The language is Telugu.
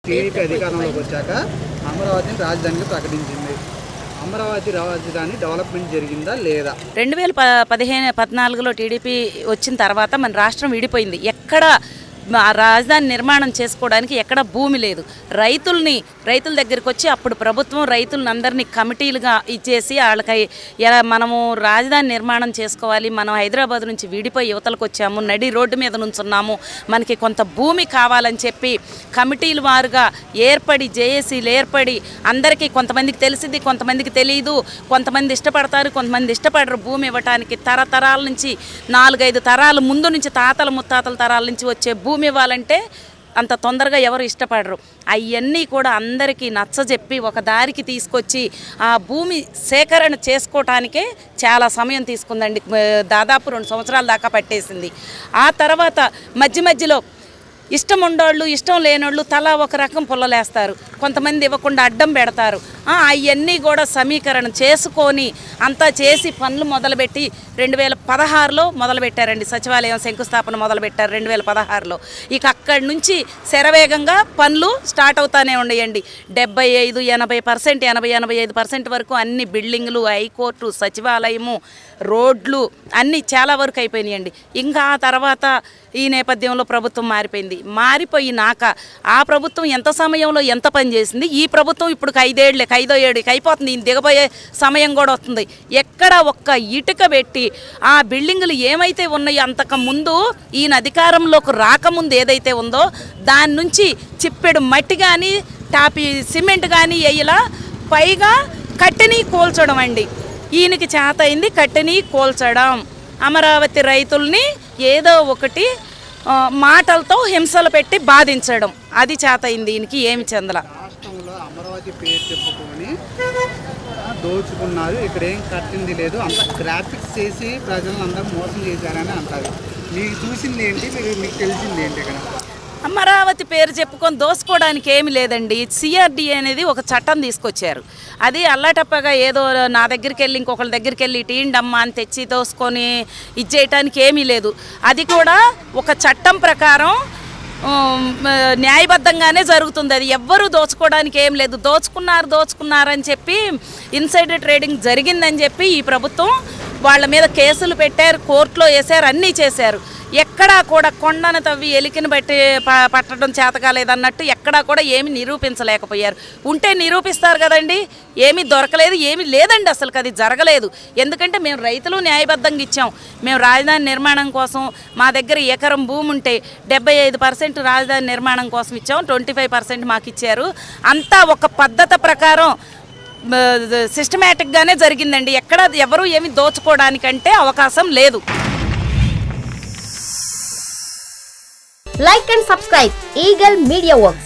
టీడీపీ అధికారంలోకి వచ్చాక అమరావతిని రాజధానిగా ప్రకటించింది. అమరావతి రాజధాని డెవలప్మెంట్ జరిగిందా లేదా? 2014లో టీడీపీ వచ్చిన తర్వాత మన రాష్ట్రం విడిపోయింది. ఎక్కడ రాజధాని నిర్మాణం చేసుకోవడానికి ఎక్కడ భూమి లేదు. రైతుల దగ్గరికి వచ్చి అప్పుడు ప్రభుత్వం రైతులను అందరినీ కమిటీలుగా ఇచ్చేసి వాళ్ళకి మనము రాజధాని నిర్మాణం చేసుకోవాలి, మనం హైదరాబాద్ నుంచి విడిపోయి యువతలకు వచ్చాము, నడి రోడ్డు మీద నుంచున్నాము, మనకి కొంత భూమి కావాలని చెప్పి కమిటీల వారుగా ఏర్పడి జేఏసీలు ఏర్పడి అందరికీ కొంతమందికి తెలిసింది, కొంతమందికి తెలియదు, కొంతమంది ఇష్టపడతారు, కొంతమంది ఇష్టపడరు భూమి ఇవ్వటానికి. తరతరాల నుంచి 4-5 తరాల ముందు నుంచి తాతల ముత్తాతల తరాల నుంచి వచ్చే భూమి ఇవ్వాలంటే అంత తొందరగా ఎవరు ఇష్టపడరు. అవన్నీ కూడా అందరికీ నచ్చజెప్పి ఒక దారికి తీసుకొచ్చి ఆ భూమి సేకరణ చేసుకోవటానికే చాలా సమయం తీసుకుందండి. దాదాపు 2 సంవత్సరాల దాకా పట్టేసింది. ఆ తర్వాత మధ్యలో ఇష్టం ఉండోళ్ళు ఇష్టం లేనోళ్ళు తలా ఒక రకం పుల్లలేస్తారు, కొంతమంది ఇవ్వకుండా అడ్డం పెడతారు. అవన్నీ కూడా సమీకరణ చేసుకొని అంతా చేసి పనులు మొదలుపెట్టి 2016లో మొదలుపెట్టారండి. సచివాలయం శంకుస్థాపన మొదలుపెట్టారు 2016లో. ఇక అక్కడి నుంచి శరవేగంగా పనులు స్టార్ట్ అవుతానే ఉన్నాయండి. 75-80%, 80-85% వరకు అన్ని బిల్డింగ్లు, హైకోర్టు, సచివాలయము, రోడ్లు అన్నీ చాలా వరకు అయిపోయినాయండి. ఇంకా ఆ తర్వాత ఈ నేపథ్యంలో ప్రభుత్వం మారిపోయినాక ఆ ప్రభుత్వం ఎంత సమయంలో ఎంత పని చేసింది, ఈ ప్రభుత్వం ఇప్పుడు 5 ఏళ్ళకి అయిపోతుంది. దిగబోయే సమయం కూడా వస్తుంది. ఎక్కడ ఒక్క ఇటుక పెట్టి ఆ బిల్డింగులు ఏమైతే ఉన్నాయో అంతకు ముందు ఈయన అధికారంలోకి రాకముందు ఏదైతే ఉందో దాని నుంచి చిప్పెడు మట్టి కానీ టాపి సిమెంట్ కానీ వేయలా, పైగా కట్టెని కూల్చడం అండి. ఈయనకి చేత అయింది కట్టెని కూల్చడం. అమరావతి రైతుల్ని ఏదో ఒకటి మాటలతో హింసలు పెట్టి బాధించడం, అది చేత అయింది ఈయనకి. ఏమి చెందల. రాష్ట్రంలో అమరావతి పేరు చెప్పుకొని దోచుకున్నారు, ఇక్కడ ఏం కట్టింది లేదు, అంత గ్రాఫిక్స్ చేసి ప్రజలందరూ మోసం చేశారని అంటారు. మీకు చూసింది ఏంటి, మీకు తెలిసింది ఏంటి? ఇక్కడ అమరావతి పేరు చెప్పుకొని దోసుకోవడానికి ఏమి లేదండి. సిఆర్డీ అనేది ఒక చట్టం తీసుకొచ్చారు. అది అల్లాటప్పగా ఏదో నా దగ్గరికి వెళ్ళి ఇంకొకళ్ళ దగ్గరికి వెళ్ళి టీండమ్మ అని తెచ్చి దోసుకొని ఇచ్చేయటానికి ఏమీ లేదు. అది కూడా ఒక చట్టం ప్రకారం న్యాయబద్ధంగానే జరుగుతుంది. అది ఎవ్వరూ దోచుకోవడానికి ఏం లేదు. దోచుకున్నారని చెప్పి ఇన్సైడర్ ట్రేడింగ్ జరిగిందని చెప్పి ఈ ప్రభుత్వం వాళ్ళ మీద కేసులు పెట్టారు, కోర్టులో వేశారు, అన్నీ చేశారు. ఎక్కడా కూడా కొండను తవ్వి ఎలికిని బట్టి పట్టడం చేతకాలేదన్నట్టు ఎక్కడా కూడా ఏమి నిరూపించలేకపోయారు. ఉంటే నిరూపిస్తారు కదండి. ఏమీ దొరకలేదు, ఏమీ లేదండి, అసలుకి అది జరగలేదు. ఎందుకంటే మేము రైతులు న్యాయబద్ధంగా ఇచ్చాం. మేము రాజధాని నిర్మాణం కోసం మా దగ్గర ఎకరం భూమి ఉంటే 75% రాజధాని నిర్మాణం కోసం ఇచ్చాం, 25% మాకు ఇచ్చారు. అంతా ఒక పద్ధతి ప్రకారం సిస్టమేటిక్గానే జరిగిందండి. ఎక్కడ ఎవరు ఏమి దోచుకోవడానికంటే అవకాశం లేదు. Like and subscribe Eagle Media Works.